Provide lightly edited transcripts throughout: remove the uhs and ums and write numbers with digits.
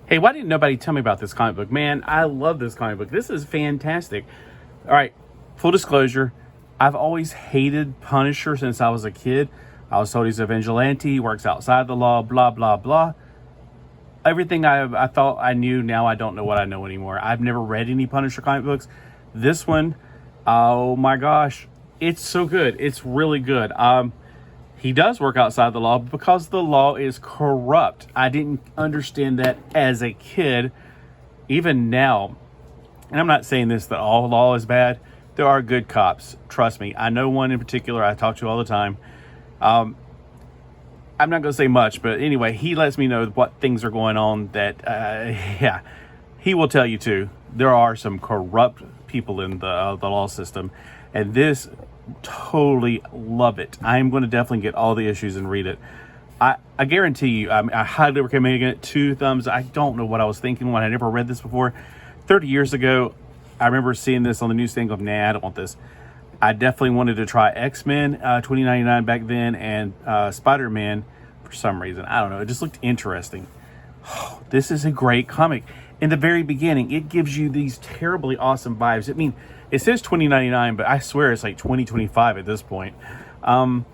Hey, why didn't nobody tell me about this comic book? Man, I love this comic book. This is fantastic. All right, full disclosure, I've always hated Punisher since I was a kid. I was told he's a vigilante, works outside the law, blah, blah, blah. Everything I thought I knew, now I don't know what I know anymore. I've never read any Punisher comic books. This one, oh my gosh, it's so good. It's really good. He does work outside the law because the law is corrupt. I didn't understand that as a kid. Even now, and I'm not saying this that all law is bad. There are good cops. Trust me. I know one in particular I talk to all the time. I'm not going to say much, but anyway, he lets me know what things are going on that, yeah, he will tell you too. There are some corrupt people in the law system, and this, totally love it. I'm going to definitely get all the issues and read it. I guarantee you, I highly recommend it. 2 thumbs. I don't know what I was thinking when I never read this before. 30 years ago, I remember seeing this on the newsstand going, nah, I don't want this. I definitely wanted to try X-Men 2099 back then, and Spider-Man for some reason. I don't know. It just looked interesting. This is a great comic. In the very beginning, it gives you these terribly awesome vibes. I mean, it says 2099, but I swear it's like 2025 at this point. In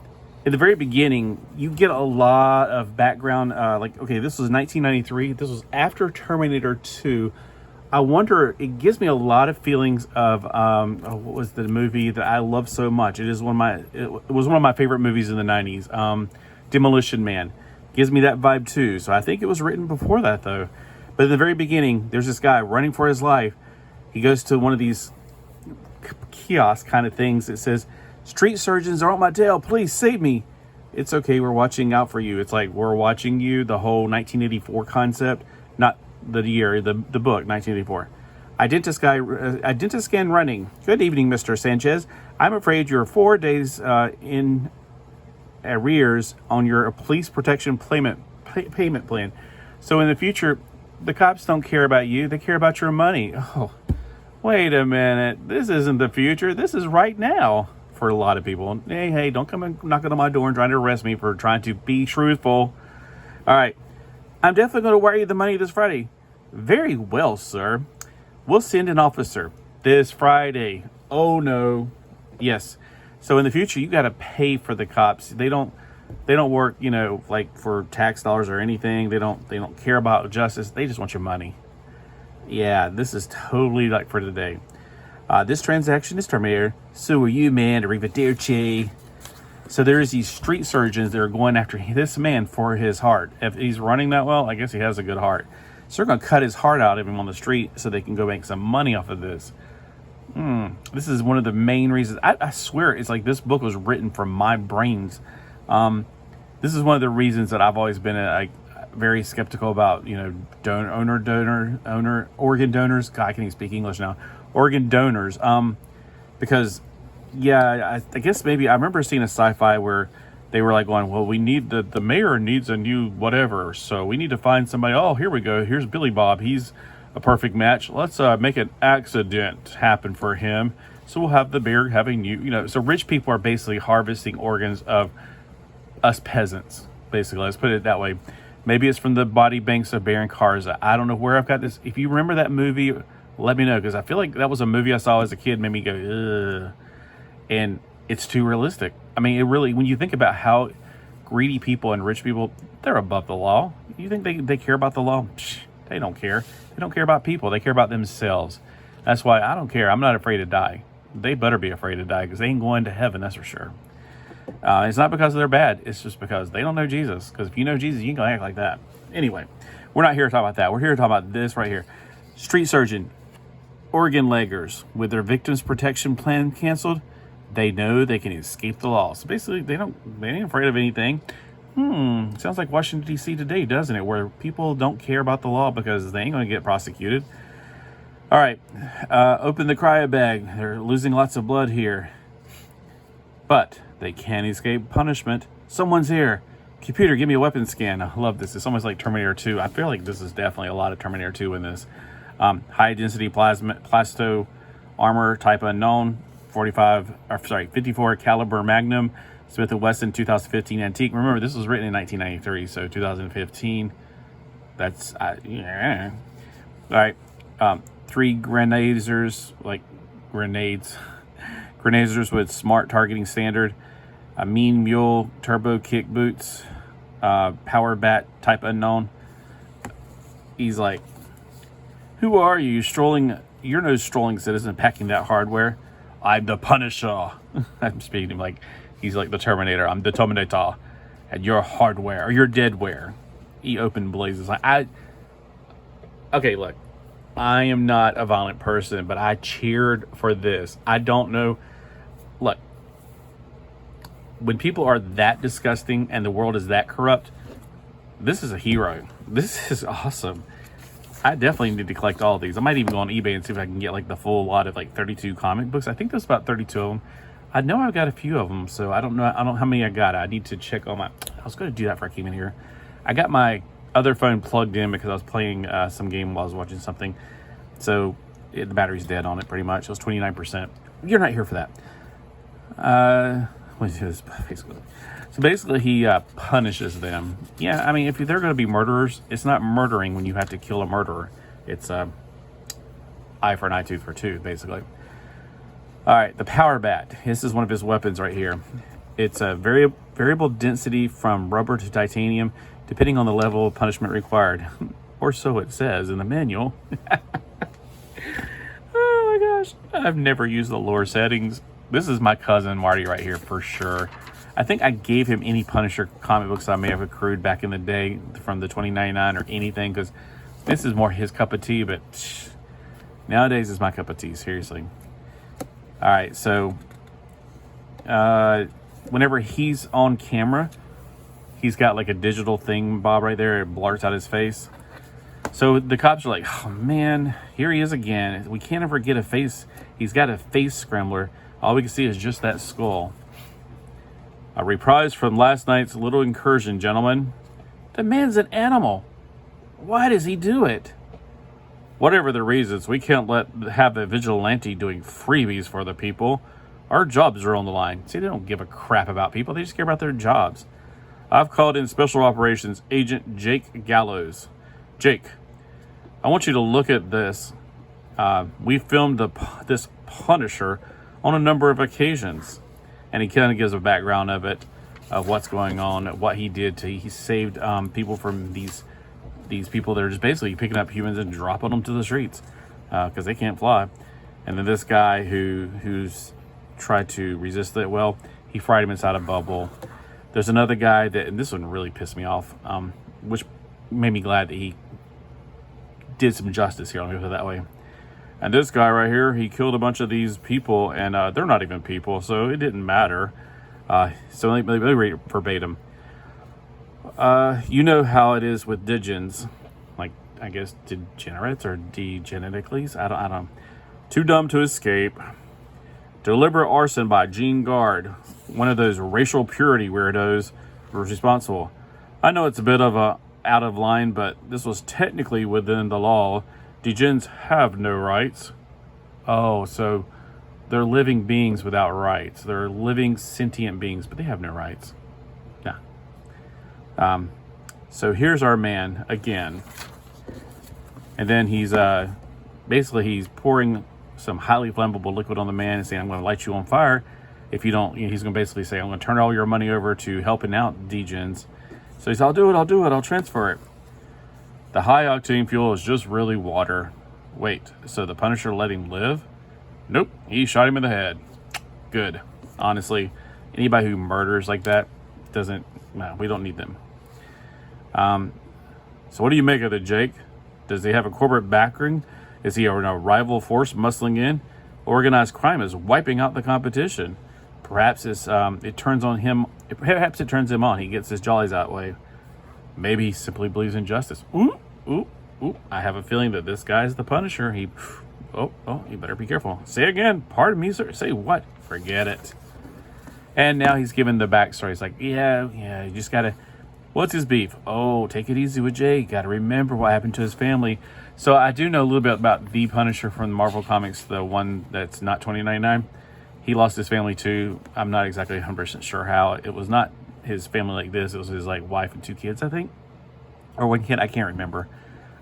the very beginning, you get a lot of background. Like, okay, this was 1993. This was after Terminator 2. I wonder, it gives me a lot of feelings of, what was the movie that I love so much? It was one of my favorite movies in the 90s. Demolition Man. Gives me that vibe too. So I think it was written before that though. But in the very beginning, there's this guy running for his life. He goes to one of these kiosk kind of things that says, street surgeons are on my tail, please save me. It's okay, we're watching out for you. It's like, we're watching you, the whole 1984 concept, not the year, the book, 1984. Identiscan running. Good evening, Mr. Sanchez. I'm afraid you're 4 days in arrears on your police protection payment plan. So in the future, the cops don't care about you, they care about your money. Oh, wait a minute. This isn't the future. This is right now for a lot of people. Hey, don't come and knock on my door and trying to arrest me for trying to be truthful. All right. I'm definitely going to wire you the money this Friday. Very well, sir. We'll send an officer this Friday. Oh, no. Yes. So in the future, you got to pay for the cops. They don't work, like for tax dollars or anything. They don't care about justice. They just want your money. Yeah, this is totally like for today. This transaction is terminated. So are you, man. Arrivederci. So there's these street surgeons that are going after this man for his heart. If he's running that well, I guess he has a good heart. So they're going to cut his heart out of him on the street so they can go make some money off of this. This is one of the main reasons. I swear it's like this book was written from my brains. This is one of the reasons that I've always been very skeptical about, organ donors. God, I can't even speak English now. Organ donors. Because, yeah, I guess maybe I remember seeing a sci-fi where they were like going, well, we need the mayor needs a new whatever. So we need to find somebody. Oh, here we go. Here's Billy Bob. He's a perfect match. Let's make an accident happen for him. So we'll have the mayor having new, so rich people are basically harvesting organs of us peasants, basically. Let's put it that way. Maybe it's from the body banks of Baron Karza. I don't know where I've got this. If you remember that movie, let me know, because I feel like that was a movie I saw as a kid, made me go, ugh. And it's too realistic. I mean, it really, when you think about how greedy people and rich people, they're above the law. You think they care about the law? Psh, they don't care. They don't care about people. They care about themselves. That's why I don't care. I'm not afraid to die. They better be afraid to die, because they ain't going to heaven, that's for sure. It's not because they're bad. It's just because they don't know Jesus. Because if you know Jesus, you ain't going to act like that. Anyway, we're not here to talk about that. We're here to talk about this right here. Street surgeon, organ leggers, with their victims protection plan canceled, they know they can escape the law. So basically, they ain't afraid of anything. Sounds like Washington, D.C. today, doesn't it? Where people don't care about the law because they ain't going to get prosecuted. All right, open the cryo bag. They're losing lots of blood here. But they can't escape punishment. Someone's here. Computer, give me a weapon scan. I love this. It's almost like Terminator 2. I feel like this is definitely a lot of Terminator 2 in this. High density plasto armor type unknown. 54 caliber Magnum. Smith & Wesson 2015 antique. Remember, this was written in 1993, so 2015. That's, yeah. All right. 3 grenadiers, like grenades. Grenadiers with smart targeting standard. A mean mule, turbo kick boots. Power bat type unknown. He's like, who are you? You're no strolling citizen packing that hardware. I'm the Punisher. I'm speaking to him like he's like the Terminator. I'm the Terminator. And your hardware, or your deadware. He opened blazes. Okay, look. I am not a violent person, but I cheered for this. I don't know. Look. When people are that disgusting and the world is that corrupt, this is a hero. This is awesome. I definitely need to collect all of these. I might even go on eBay and see if I can get like the full lot of like 32 comic books. I think there's about 32 of them. I know I've got a few of them, so I don't know how many I got. I need to check all my... I was going to do that before I came in here. I got my other phone plugged in because I was playing some game while I was watching something. So the battery's dead on it pretty much. It was 29%. You're not here for that. What is this? Basically. So basically he punishes them. Yeah, I mean, if they're going to be murderers, it's not murdering when you have to kill a murderer. It's eye for an eye, tooth for tooth, basically. All right, the power bat. This is one of his weapons right here. It's a variable density from rubber to titanium, depending on the level of punishment required. Or so it says in the manual. Oh my gosh. I've never used the lower settings. This is my cousin Marty right here for sure. I think I gave him any Punisher comic books I may have accrued back in the day from the 2099 or anything, because this is more his cup of tea, but nowadays it's my cup of tea, seriously. All right, so whenever he's on camera, he's got like a digital thing, Bob, right there. It blurs out his face. So the cops are like, oh man, here he is again. We can't ever get a face. He's got a face scrambler. All we can see is just that skull. A reprise from last night's little incursion, gentlemen. The man's an animal. Why does he do it? Whatever the reasons, we can't have a vigilante doing freebies for the people. Our jobs are on the line. See, they don't give a crap about people. They just care about their jobs. I've called in Special Operations Agent Jake Gallows. Jake, I want you to look at this. We filmed this Punisher on a number of occasions. And he kind of gives a background of it, of what's going on, what he did. He saved people from these people that are just basically picking up humans and dropping them to the streets because they can't fly. And then this guy who's tried to resist it, well, he fried him inside a bubble. There's another guy and this one really pissed me off, which made me glad that he did some justice here. Let me put it that way. And this guy right here, he killed a bunch of these people, and they're not even people, so it didn't matter. So let me read it verbatim. You know how it is with digens, like, I guess, degenerates or degenetically. I don't know. Too dumb to escape. Deliberate arson by Gene Guard, one of those racial purity weirdos, was responsible. I know it's a bit of a out of line, but this was technically within the law. Degens have no rights. Oh, so they're living beings without rights. They're living sentient beings, but they have no rights. Yeah. So here's our man again. And then he's basically he's pouring some highly flammable liquid on the man and saying, I'm going to light you on fire. If you don't, he's going to basically say, I'm going to turn all your money over to helping out degens. So he's, I'll do it, I'll transfer it. The high-octane fuel is just really water. Wait, so the Punisher let him live? Nope, he shot him in the head. Good. Honestly, anybody who murders like that we don't need them. So what do you make of it, Jake? Does he have a corporate backing? Is he a rival force muscling in? Organized crime is wiping out the competition. Perhaps it turns him on. He gets his jollies that way. Maybe he simply believes in justice. Ooh. I have a feeling that this guy's the Punisher. You better be careful. Say again. Pardon me, sir. Say what? Forget it. And now he's giving the backstory. He's like, yeah, you just gotta... What's his beef? Oh, take it easy with Jay. Gotta remember what happened to his family. So I do know a little bit about the Punisher from the Marvel Comics, the one that's not 2099. He lost his family too. I'm not exactly 100% sure how. It was not his family like this. It was his wife and 2 kids, I think. or one kid. I can't remember.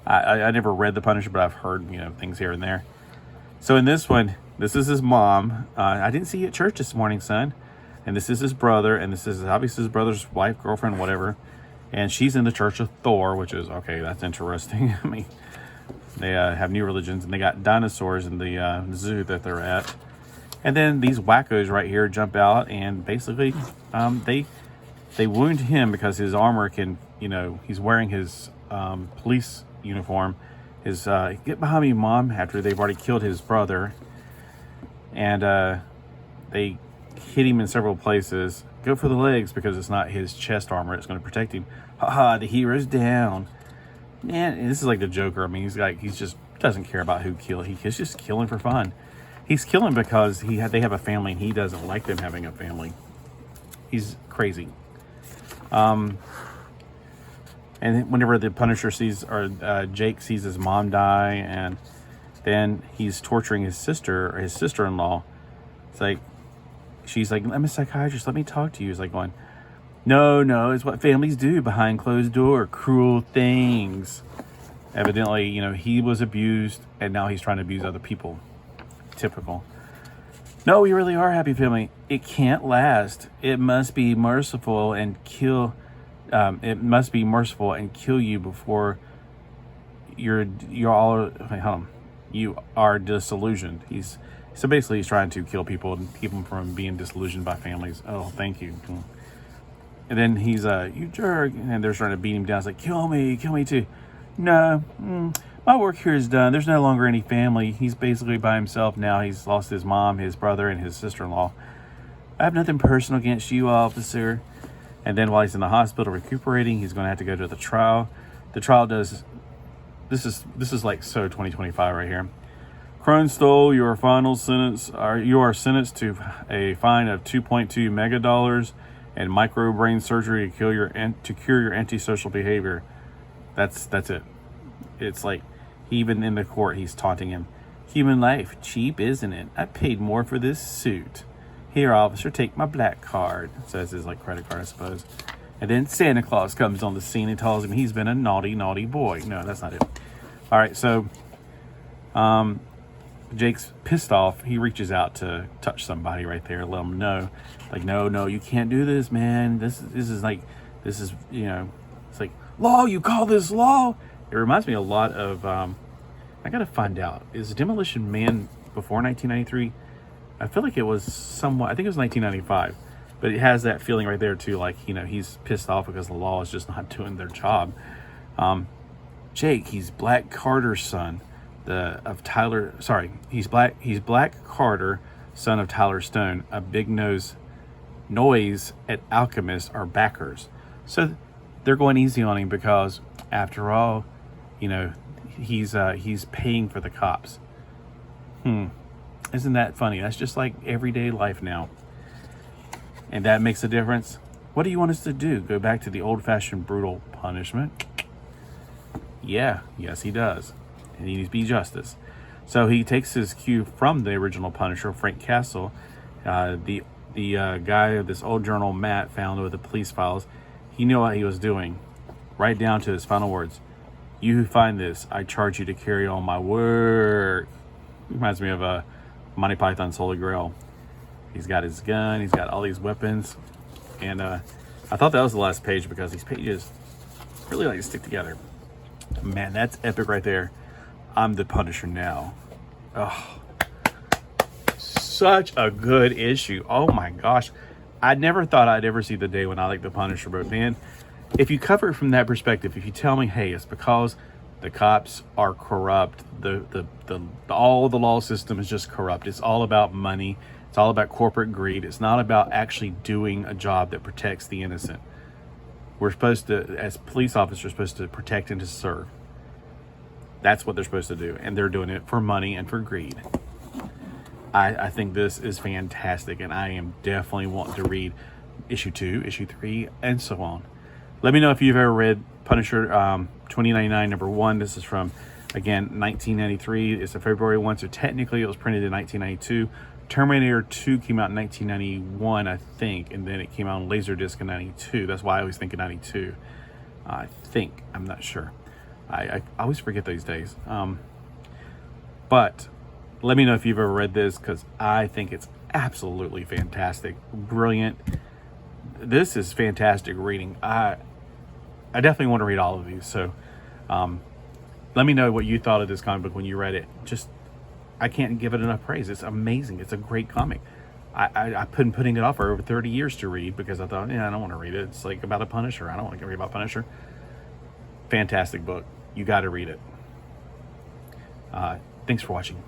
I never read The Punisher, but I've heard, things here and there. So in this one, this is his mom. I didn't see you at church this morning, son. And this is his brother, and this is obviously his brother's wife, girlfriend, whatever. And she's in the Church of Thor, which is, okay, that's interesting. I mean, they have new religions, and they got dinosaurs in the zoo that they're at. And then these wackos right here jump out, and basically they wound him because his armor can, he's wearing his police uniform. Get behind me, Mom, after they've already killed his brother. And they hit him in several places. Go for the legs because it's not his chest armor. It's going to protect him. Haha, the hero's down. Man, this is like the Joker. I mean, he's just doesn't care about who killed. He's just killing for fun. He's killing because they have a family and he doesn't like them having a family. He's crazy. And whenever the Punisher sees, or Jake sees his mom die, and then he's torturing his sister or his sister-in-law. It's like, she's like, I'm a psychiatrist, let me talk to you. He's like going, no, it's what families do behind closed door, cruel things. Evidently, he was abused, and now he's trying to abuse other people. Typical. No, we really are a happy family. It can't last. It must be merciful and kill. It must be merciful and kill you before you're all. Wait, hold on. You are disillusioned. He's trying to kill people and keep them from being disillusioned by families. Oh, thank you. And then he's you jerk, and they're trying to beat him down. It's like, kill me too. No, my work here is done. There's no longer any family. He's basically by himself now. He's lost his mom, his brother, and his sister-in-law. I have nothing personal against you, officer. And then while he's in the hospital recuperating, he's going to have to go to the trial. The trial does. This is like so 2025 right here. Kronstol, your final sentence. You are sentenced to a fine of $2.2 mega and micro brain surgery to cure your antisocial behavior. That's it. It's like, even in the court, he's taunting him. Human life, cheap, isn't it? I paid more for this suit. Here, officer, take my black card. So that's his credit card, I suppose. And then Santa Claus comes on the scene and tells him he's been a naughty, naughty boy. No, that's not it. All right, so Jake's pissed off. He reaches out to touch somebody right there, let them know. Like, no, you can't do this, man. This is it's like, law, you call this law? It reminds me a lot of, I got to find out, is Demolition Man before 1993? I feel like it was somewhat, I think it was 1995, but it has that feeling right there too, like, he's pissed off because the law is just not doing their job. Jake, he's Black Carter's son, he's Black Carter, son of Tyler Stone. A big noise at Alchemist are backers. So they're going easy on him because, after all, he's paying for the cops. Isn't that funny? That's just like everyday life now. And that makes a difference. What do you want us to do? Go back to the old-fashioned brutal punishment? Yeah, yes he does. And he needs to be justice. So he takes his cue from the original Punisher, Frank Castle, the guy, this old journal Matt found with the police files. He knew what he was doing, right down to his final words. You who find this, I charge you to carry on my work. Reminds me of Monty Python's Holy Grail. He's got his gun, he's got all these weapons. And I thought that was the last page because these pages really stick together. Man, that's epic right there. I'm the Punisher now. Oh, such a good issue. Oh my gosh. I never thought I'd ever see the day when I like the Punisher, but man, if you cover it from that perspective, if you tell me, hey, it's because the cops are corrupt, all the law system is just corrupt. It's all about money. It's all about corporate greed. It's not about actually doing a job that protects the innocent. We're supposed to, as police officers, supposed to protect and to serve. That's what they're supposed to do, and they're doing it for money and for greed. I think this is fantastic, and I am definitely wanting to read issue 2, issue 3, and so on. Let me know if you've ever read Punisher 2099 number 1. This is from, again, 1993. It's a February 1, so technically it was printed in 1992. Terminator 2 came out in 1991, I think, and then it came out on Laserdisc in 92. That's why I always think of 92. I think. I'm not sure. I always forget these days. But let me know if you've ever read this, because I think it's absolutely fantastic, brilliant. This is fantastic reading. I definitely want to read all of these. So let me know what you thought of this comic book when you read it. I can't give it enough praise. It's amazing. It's a great comic. I've been putting it off for over 30 years to read, because I thought, I don't want to read it. It's like about a Punisher. I don't want to read about Punisher. Fantastic book. You got to read it. Thanks for watching.